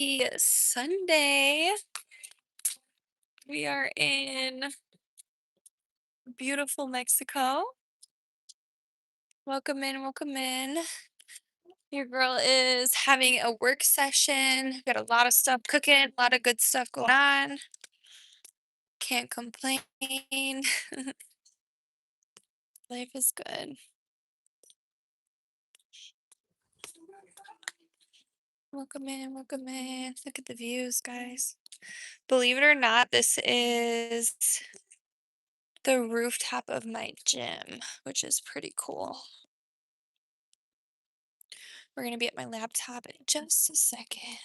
Sunday. We are in beautiful Mexico. Welcome in, welcome in. Your girl is having a work session. Got a lot of stuff cooking, a lot of good stuff going on. Can't complain. Life is good. Welcome in, welcome in. Look at the views, guys. Believe it or not, this is the rooftop of my gym, which is pretty cool. We're going to be at my laptop in just a second.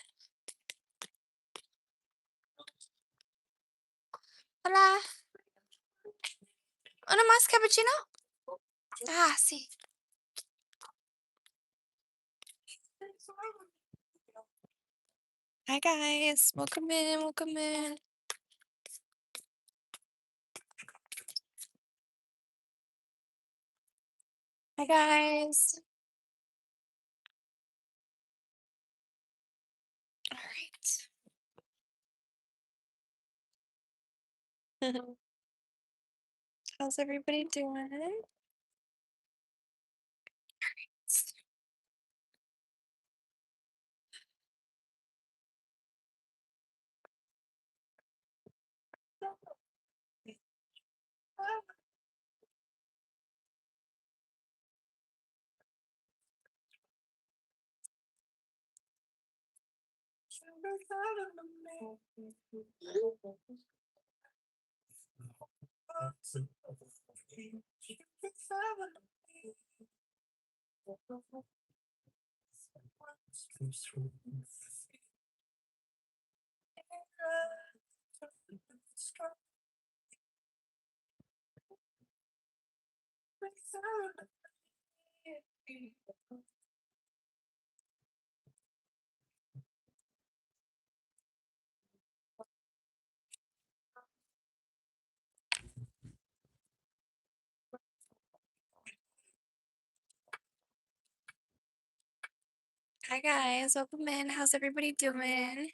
Hola, ¿uno más cappuccino? Ah, sí. Hi, guys. Welcome in, welcome in. Hi, guys. All right. How's everybody doing? Hi, guys. Welcome in. How's everybody doing?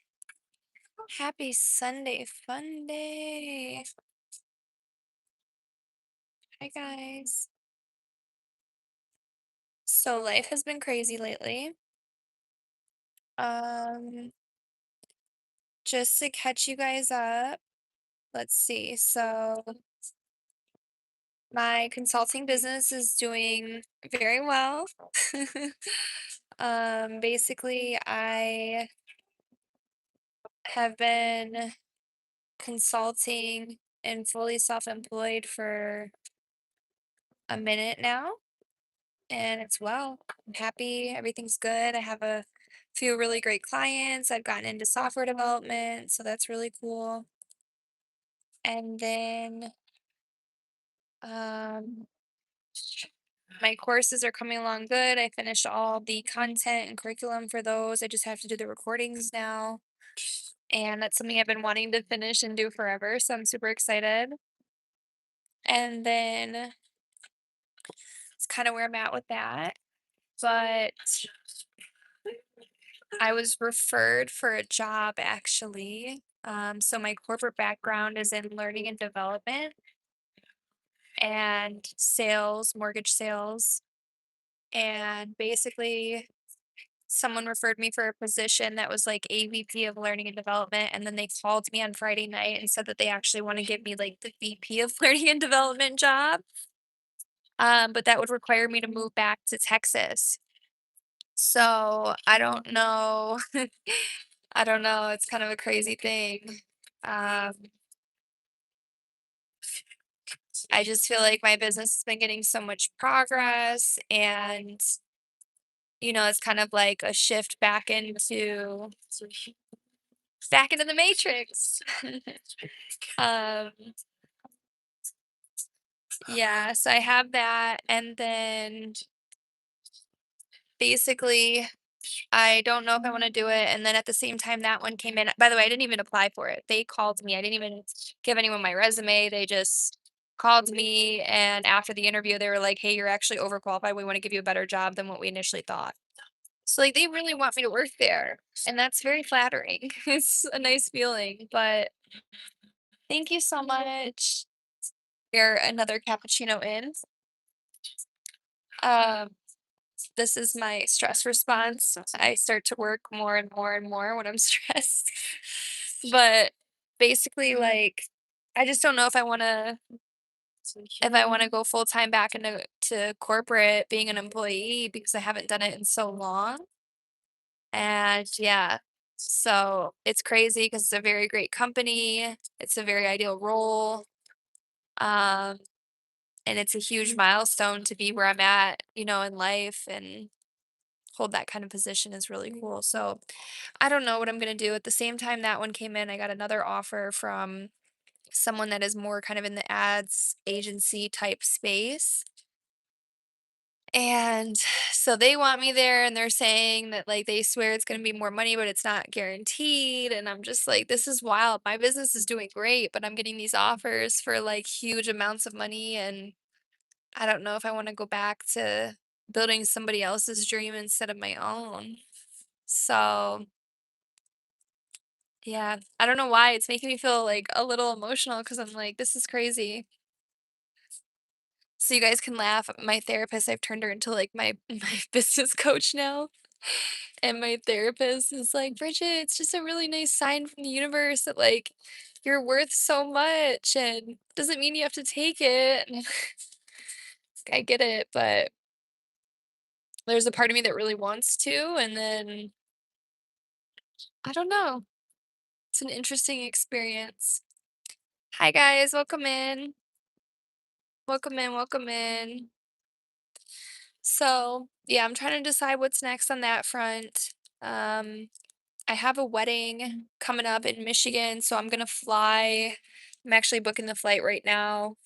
Happy Sunday fun day. Hi, guys. So life has been crazy lately. Um, just to catch you guys up, let's see. So my consulting business is doing very well. Basically, I have been consulting and fully self-employed for a minute now, and it's well. I'm happy. Everything's good. I have a few really great clients. I've gotten into software development, so that's really cool. And then, um, my courses are coming along good. I finished all the content and curriculum for those. I just have to do the recordings now. And that's something I've been wanting to finish and do forever. So I'm super excited. And then it's kind of where I'm at with that. But I was referred for a job actually. So my corporate background is in learning and development and sales, mortgage sales. And basically, someone referred me for a position that was like AVP of learning and development. And then they called me on Friday night and said that they actually want to give me like the VP of learning and development job. But that would require me to move back to Texas. So I don't know. I don't know. It's kind of a crazy thing. Um, I just feel like my business has been getting so much progress and it's kind of like a shift back into the matrix. um yeah, so I have that, and then basically I don't know if I want to do it. And then at the same time that one came in. By the way, I didn't even apply for it. They called me. I didn't even give anyone my resume. They just called me, and after the interview they were like, "Hey, you're actually overqualified. We want to give you a better job than what we initially thought." So, like, they really want me to work there, and that's very flattering. It's a nice feeling, but thank you so much. You're another cappuccino in. Um, this is my stress response. I start to work more and more and more when I'm stressed. But basically, like, I just don't know if I wanna go full time back into corporate being an employee because I haven't done it in so long. And yeah, so it's crazy because it's a very great company. It's a very ideal role. Um, and it's a huge milestone to be where I'm at, in life and hold that kind of position is really cool. So I don't know what I'm gonna do. At the same time that one came in, I got another offer from someone that is more kind of in the ads agency type space. And so they want me there and they're saying that like they swear it's going to be more money, but it's not guaranteed. And I'm just like, this is wild. My business is doing great, but I'm getting these offers for like huge amounts of money. And I don't know if I want to go back to building somebody else's dream instead of my own. So yeah, I don't know why it's making me feel like a little emotional because I'm like, this is crazy. So you guys can laugh. My therapist, I've turned her into like my my business coach now. And my therapist is like, Bridget, it's just a really nice sign from the universe that like you're worth so much and doesn't mean you have to take it. And I get it, but there's a part of me that really wants to. And then I don't know. It's an interesting experience. Hi guys, welcome in. Welcome in, welcome in. So yeah, I'm trying to decide what's next on that front. Um, I have a wedding coming up in Michigan, so I'm gonna fly. I'm actually booking the flight right now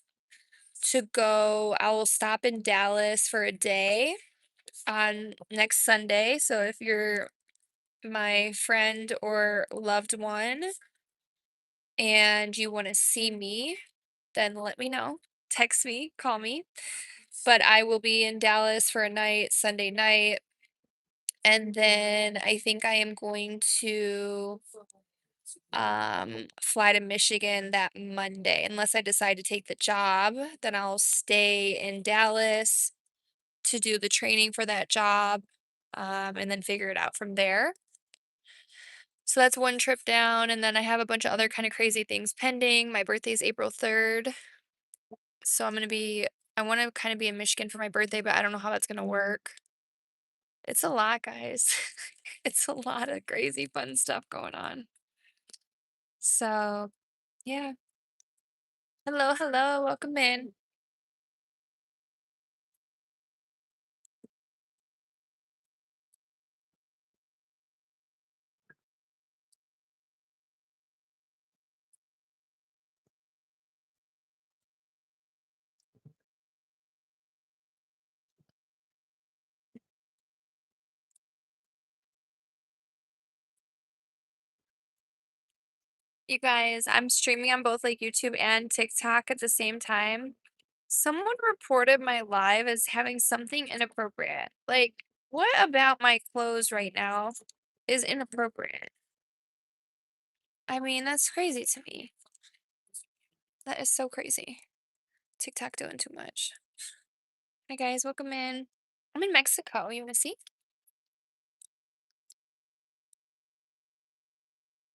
to go. I will stop in Dallas for a day on next Sunday. So if you're my friend or loved one and you want to see me, then let me know. Text me, call me. But I will be in Dallas for a night, Sunday night. And then I think I am going to fly to Michigan that Monday. Unless I decide to take the job, then I'll stay in Dallas to do the training for that job, and then figure it out from there. So that's one trip down, and then I have a bunch of other kind of crazy things pending. My birthday is April 3rd, so I want to kind of be in Michigan for my birthday, but I don't know how that's gonna work. It's a lot, guys. It's a lot of crazy fun stuff going on. So yeah. Hello, hello, welcome in. You guys, I'm streaming on both like YouTube and TikTok at the same time. Someone reported my live as having something inappropriate. Like, what about my clothes right now is inappropriate? I mean, that's crazy to me. That is so crazy. TikTok doing too much. Hi guys, welcome in. I'm in Mexico. You wanna see?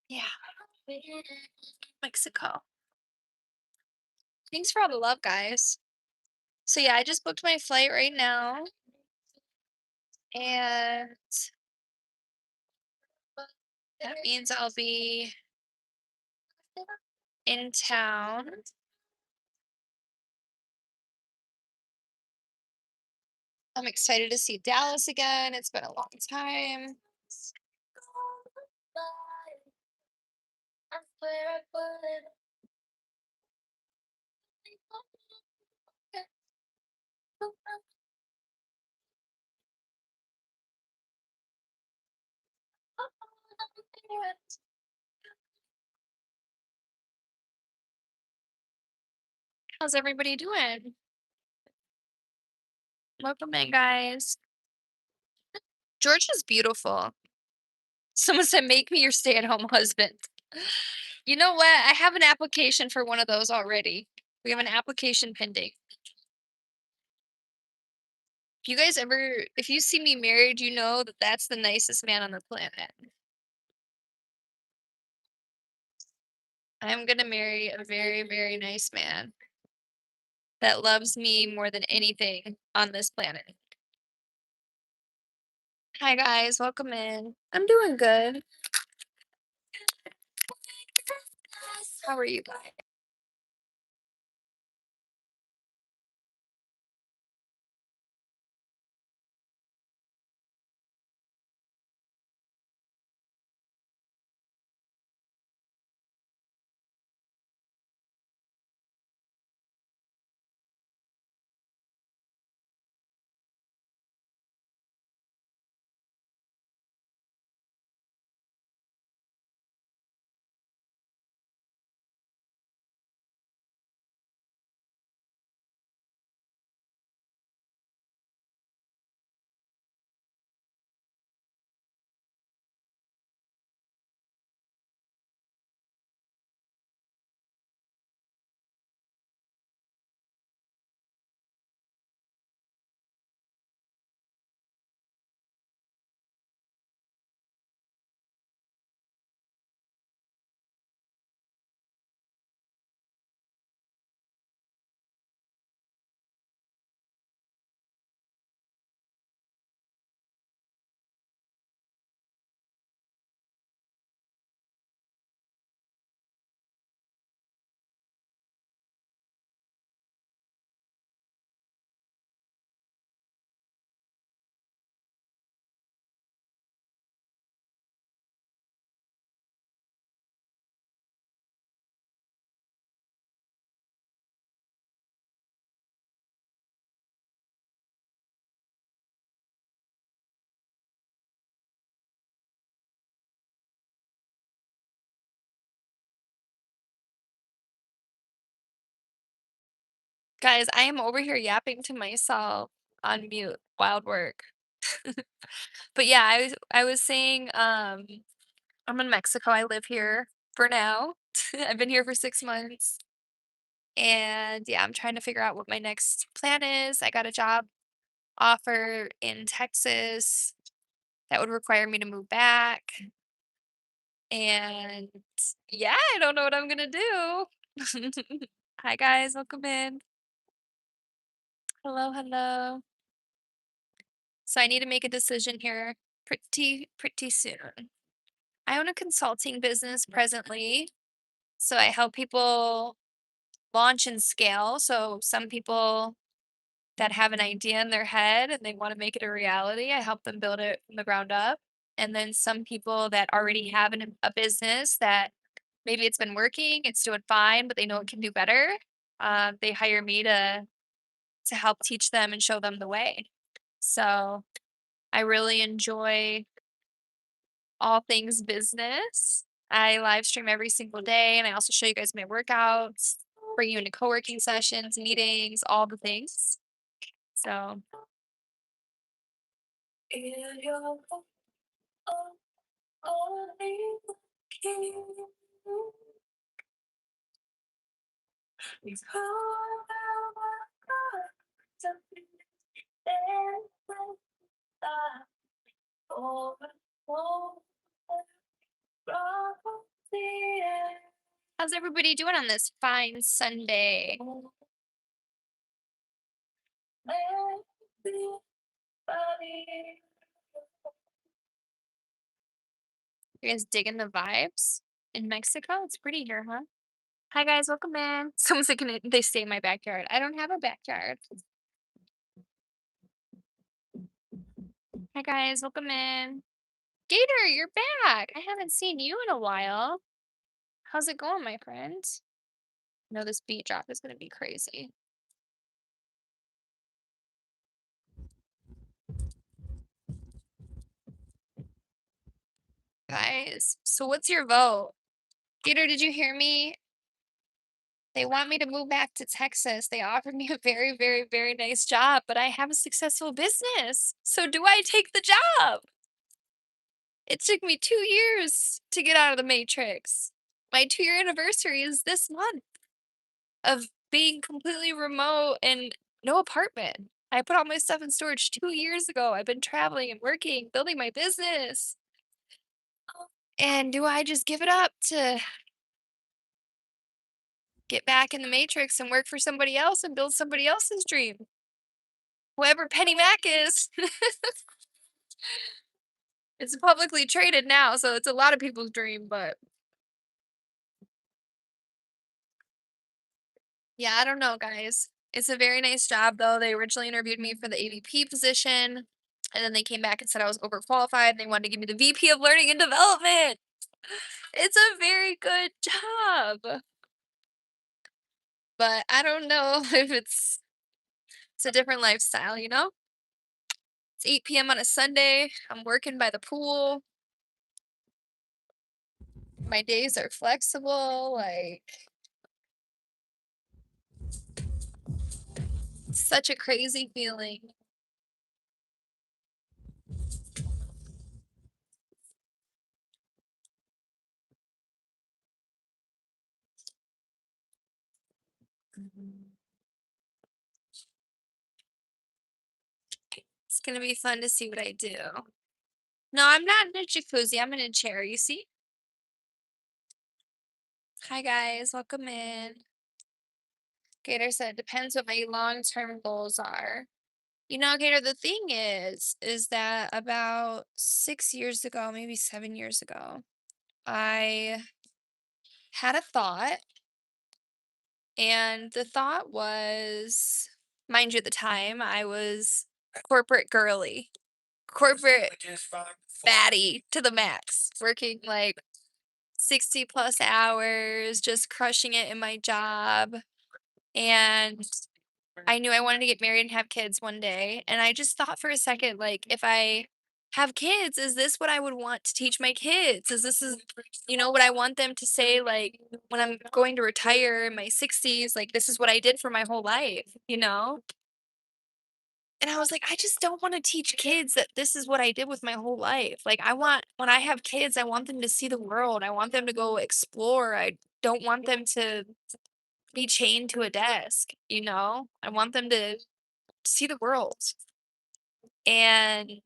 Yeah. Mexico. Thanks for all the love, guys. So yeah, I just booked my flight right now, and that means I'll be in town. I'm excited to see Dallas again. It's been a long time. How's everybody doing? Welcome in, guys. Georgia's beautiful. Someone said, "Make me your stay-at-home husband." You know what? I have an application for one of those already. We have an application pending. If you see me married, you know that that's the nicest man on the planet. I'm gonna marry a very, very nice man that loves me more than anything on this planet. Hi guys, welcome in. I'm doing good. How are you guys? Guys, I am over here yapping to myself on mute. Wild work. But yeah, I was saying, I'm in Mexico. I live here for now. I've been here for 6 months. And yeah, I'm trying to figure out what my next plan is. I got a job offer in Texas that would require me to move back. And yeah, I don't know what I'm gonna do. Hi guys, welcome in. Hello, hello. So I need to make a decision here pretty soon. I own a consulting business presently. So I help people launch and scale. So some people that have an idea in their head and they want to make it a reality, I help them build it from the ground up. And then some people that already have a business that maybe it's been working, it's doing fine, but they know it can do better. They hire me to help teach them and show them the way. So I really enjoy all things business. I live stream every single day, and I also show you guys my workouts, bring you into co-working sessions, meetings, all the things. So how's everybody doing on this fine Sunday? You guys digging the vibes in Mexico? It's pretty here, huh? Hi guys, welcome in. Someone's like, "Can they stay in my backyard?" I don't have a backyard. Hi guys, welcome in. Gator, you're back. I haven't seen you in a while. How's it going, my friend? No, this beat drop is gonna be crazy. Guys, so what's your vote? Gator, did you hear me? They want me to move back to Texas. They offered me a very, very, very nice job, but I have a successful business. So do I take the job? It took me 2 years to get out of the matrix. My 2-year anniversary is this month of being completely remote and no apartment. I put all my stuff in storage 2 years ago. I've been traveling and working, building my business. And do I just give it up to get back in the matrix and work for somebody else and build somebody else's dream? Whoever Penny Mac is. It's publicly traded now, so it's a lot of people's dream, but yeah, I don't know, guys. It's a very nice job, though. They originally interviewed me for the AVP position, and then they came back and said I was overqualified, and they wanted to give me the VP of Learning and Development. It's a very good job, but I don't know if it's a different lifestyle, you know? It's 8 PM on a Sunday. I'm working by the pool. My days are flexible, like such a crazy feeling. It's gonna be fun to see what I do. No, I'm not in a jacuzzi. I'm in a chair, you see? Hi guys, welcome in. Gator said, depends what my long-term goals are. You know, Gator, the thing is that about 6 years ago, maybe 7 years ago, I had a thought, and the thought was, mind you, at the time, I was corporate girly, corporate fatty to the max, working like 60 plus hours, just crushing it in my job. And I knew I wanted to get married and have kids one day. And I just thought for a second, like, if I have kids, is this what I would want to teach my kids? What I want them to say, like, when I'm going to retire in my 60s, like, this is what I did for my whole life, you know? And I was like, I just don't want to teach kids that this is what I did with my whole life. Like, when I have kids, I want them to see the world. I want them to go explore. I don't want them to be chained to a desk, you know? I want them to see the world. And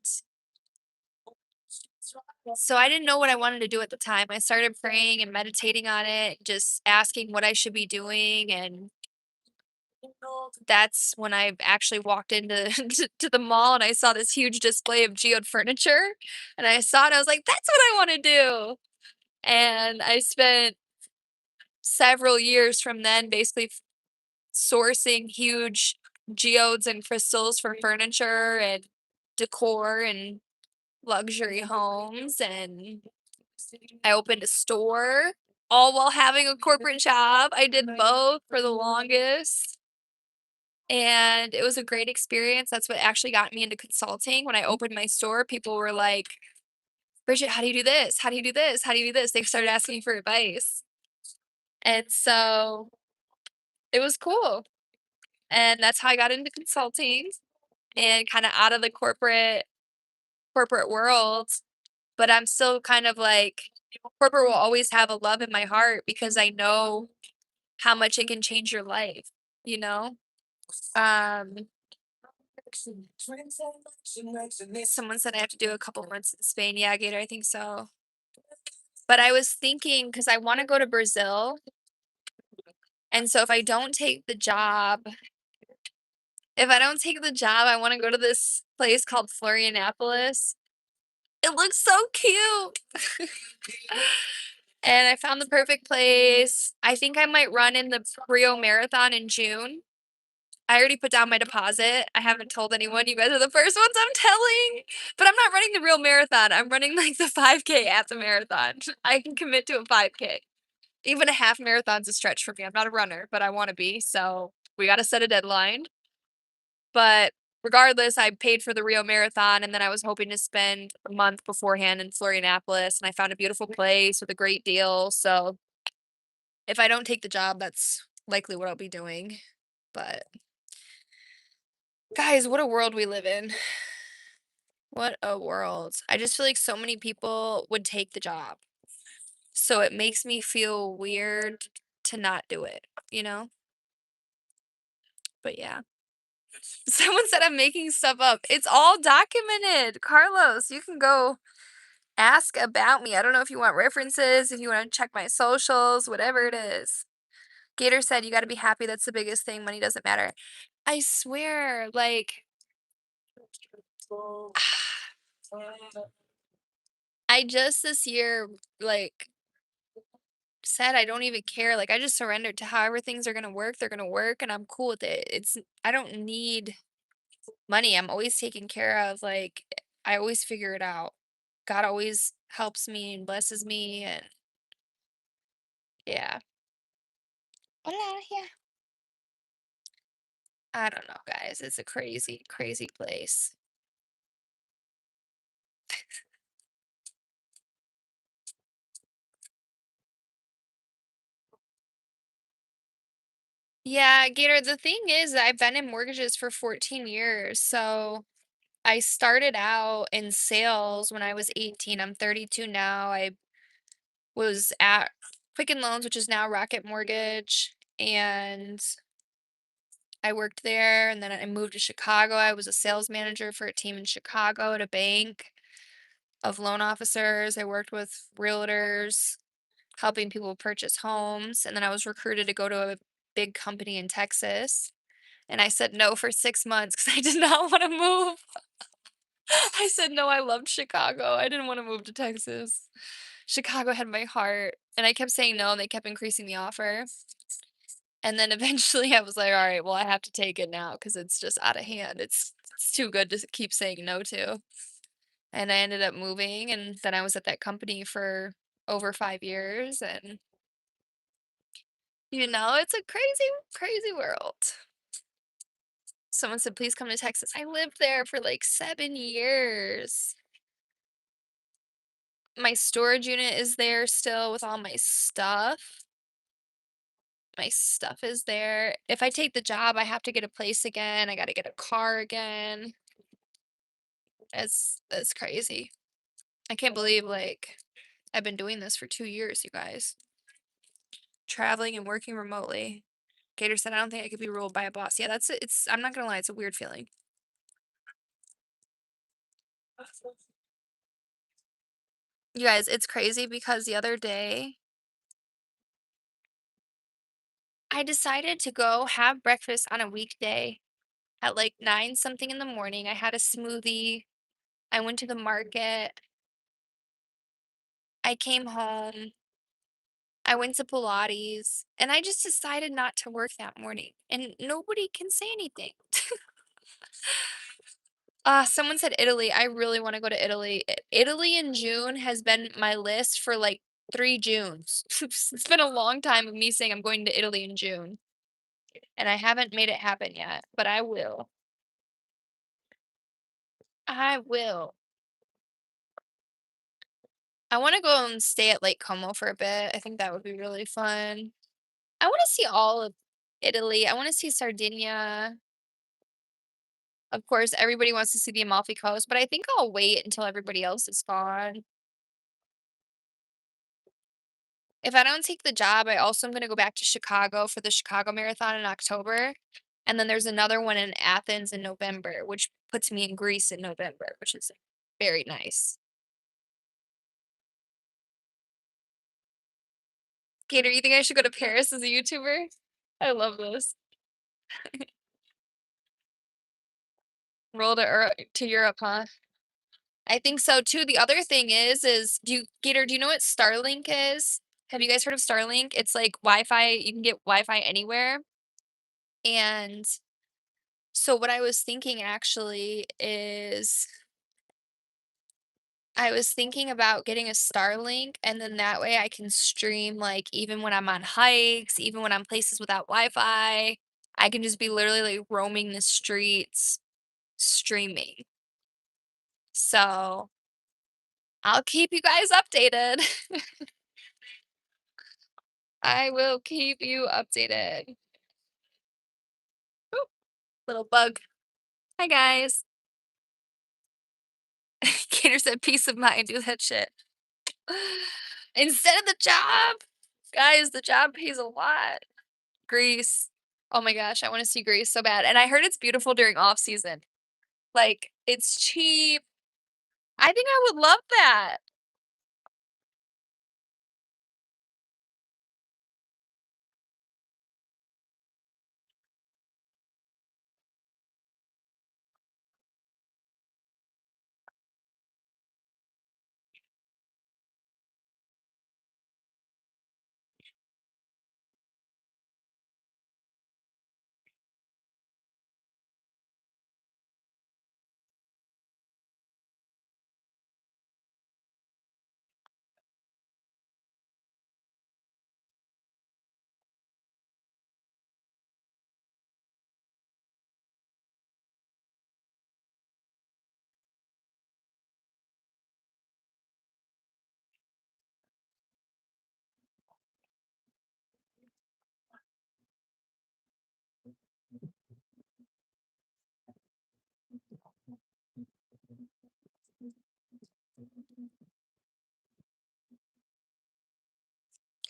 so I didn't know what I wanted to do at the time. I started praying and meditating on it, just asking what I should be doing. And that's when I actually walked into to the mall and I saw this huge display of geode furniture. And I saw it, I was like, that's what I want to do. And I spent several years from then basically sourcing huge geodes and crystals for furniture and decor and luxury homes. And I opened a store all while having a corporate job. I did both for the longest. And it was a great experience. That's what actually got me into consulting. When I opened my store, people were like, Bridget, how do you do this? How do you do this? How do you do this? They started asking me for advice. And so it was cool. And that's how I got into consulting and kind of out of the corporate world. But I'm still kind of like corporate will always have a love in my heart because I know how much it can change your life, you know? Um, Someone said I have to do a couple months in Spain. Yeah, Gator, I think so. But I was thinking because I want to go to Brazil. And so if I don't take the job, I want to go to this place called Florianopolis. It looks so cute. And I found the perfect place. I think I might run in the Rio Marathon in June. I already put down my deposit. I haven't told anyone. You guys are the first ones I'm telling. But I'm not running the real marathon. I'm running like the 5K at the marathon. I can commit to a 5K. Even a half marathon's a stretch for me. I'm not a runner, but I want to be. So we got to set a deadline. But regardless, I paid for the Rio Marathon and then I was hoping to spend a month beforehand in Florianopolis and I found a beautiful place with a great deal. So if I don't take the job, that's likely what I'll be doing. But guys, what a world we live in. What a world. I just feel like so many people would take the job. So it makes me feel weird to not do it, you know? But yeah. Someone said I'm making stuff up. It's all documented. Carlos, you can go ask about me. I don't know if you want references, if you want to check my socials, whatever it is. Gator said you got to be happy. That's the biggest thing. Money doesn't matter. I swear, like, I just this year, like, said I don't even care. Like, I just surrendered to however things are going to work. They're going to work, and I'm cool with it. I don't need money. I'm always taken care of. Like, I always figure it out. God always helps me and blesses me. And yeah. Hola, yeah. I don't know, guys. It's a crazy, crazy place. Yeah, Gator, the thing is, I've been in mortgages for 14 years. So I started out in sales when I was 18. I'm 32 now. I was at Quicken Loans, which is now Rocket Mortgage, and I worked there. And then I moved to Chicago. I was a sales manager for a team in Chicago at a bank of loan officers. I worked with realtors, helping people purchase homes. And then I was recruited to go to a big company in Texas. And I said no for 6 months because I did not want to move. I said no, I loved Chicago. I didn't want to move to Texas. Chicago had my heart. And I kept saying no, and they kept increasing the offer. And then eventually I was like, all right, well, I have to take it now because it's just out of hand. It's too good to keep saying no to. And I ended up moving, and then I was at that company for over 5 years. And, it's a crazy, crazy world. Someone said, please come to Texas. I lived there for like 7 years. My storage unit is there still with all my stuff. My stuff is there. If I take the job, I have to get a place again. I got to get a car again. That's crazy. I can't believe like I've been doing this for 2 years, you guys. Traveling and working remotely. Gator said, I don't think I could be ruled by a boss. Yeah, that's it. I'm not gonna lie, it's a weird feeling. You guys, it's crazy because the other day I decided to go have breakfast on a weekday at like 9 something in the morning. I had a smoothie. I went to the market. I came home. I went to Pilates, and I just decided not to work that morning. And nobody can say anything. Someone said Italy. I really want to go to Italy. Italy in June has been my list for like 3 Junes. It's been a long time of me saying I'm going to Italy in June, and I haven't made it happen yet, but I will. I will. I want to go and stay at Lake Como for a bit. I think that would be really fun. I want to see all of Italy. I want to see Sardinia. Of course, everybody wants to see the Amalfi Coast, but I think I'll wait until everybody else is gone. If I don't take the job, I also am gonna go back to Chicago for the Chicago Marathon in October, and then there's another one in Athens in November, which puts me in Greece in November, which is very nice. Gator, you think I should go to Paris as a YouTuber? I love this. Roll to Europe, huh? I think so too. The other thing is Gator, do you know what Starlink is? Have you guys heard of Starlink? It's like Wi-Fi. You can get Wi-Fi anywhere. And so what I was thinking actually is I was thinking about getting a Starlink, and then that way I can stream like even when I'm on hikes, even when I'm places without Wi-Fi. I can just be literally like roaming the streets streaming. So I'll keep you guys updated. I will keep you updated. Oop, little bug. Hi, guys. Gator said peace of mind, do that shit. Instead of the job. Guys, the job pays a lot. Greece. Oh my gosh, I wanna see Greece so bad, and I heard it's beautiful during off season. Like, it's cheap. I think I would love that.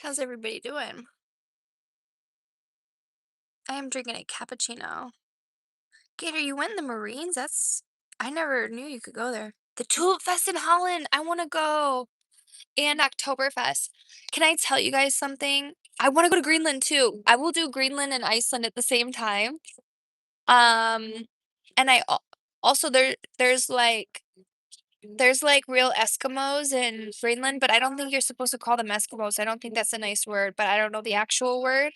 How's everybody doing? I am drinking a cappuccino. Gator, you went in the Marines? I never knew you could go there. The Tulip Fest in Holland. I want to go. And Oktoberfest. Can I tell you guys something? I want to go to Greenland too. I will do Greenland and Iceland at the same time. Um, and also there's like real Eskimos in Greenland, but I don't think you're supposed to call them Eskimos. I don't think that's a nice word, but I don't know the actual word.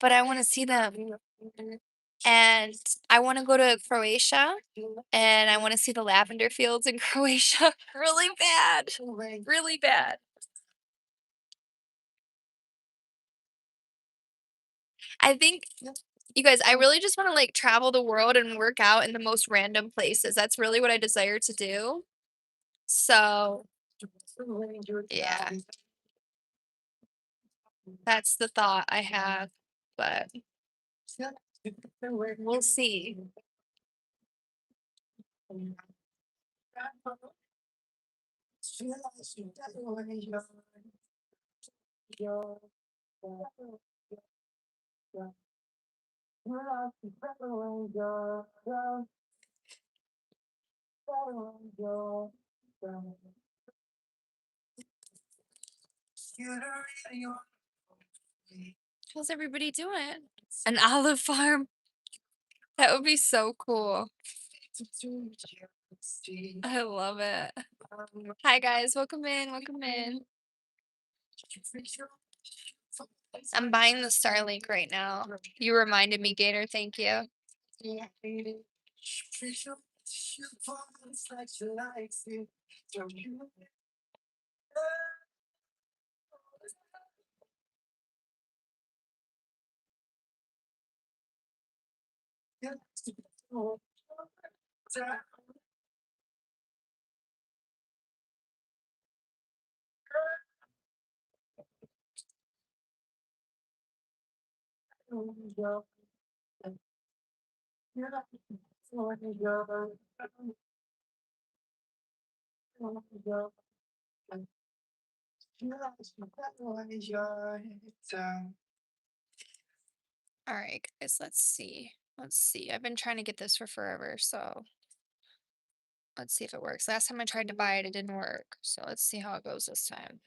But I want to see them. And I want to go to Croatia and I want to see the lavender fields in Croatia really bad. Really bad. I think you guys, I really just want to like travel the world and work out in the most random places. That's really what I desire to do. So, yeah, that's the thought I have, but we'll see. How's everybody doing? An olive farm. That would be so cool. I love it. Hi guys, welcome in, welcome in. I'm buying the Starlink right now. You reminded me, Gator. Thank you. All right, guys, let's see. Let's see. I've been trying to get this for forever, so let's see if it works. Last time I tried to buy it, it didn't work. So let's see how it goes this time.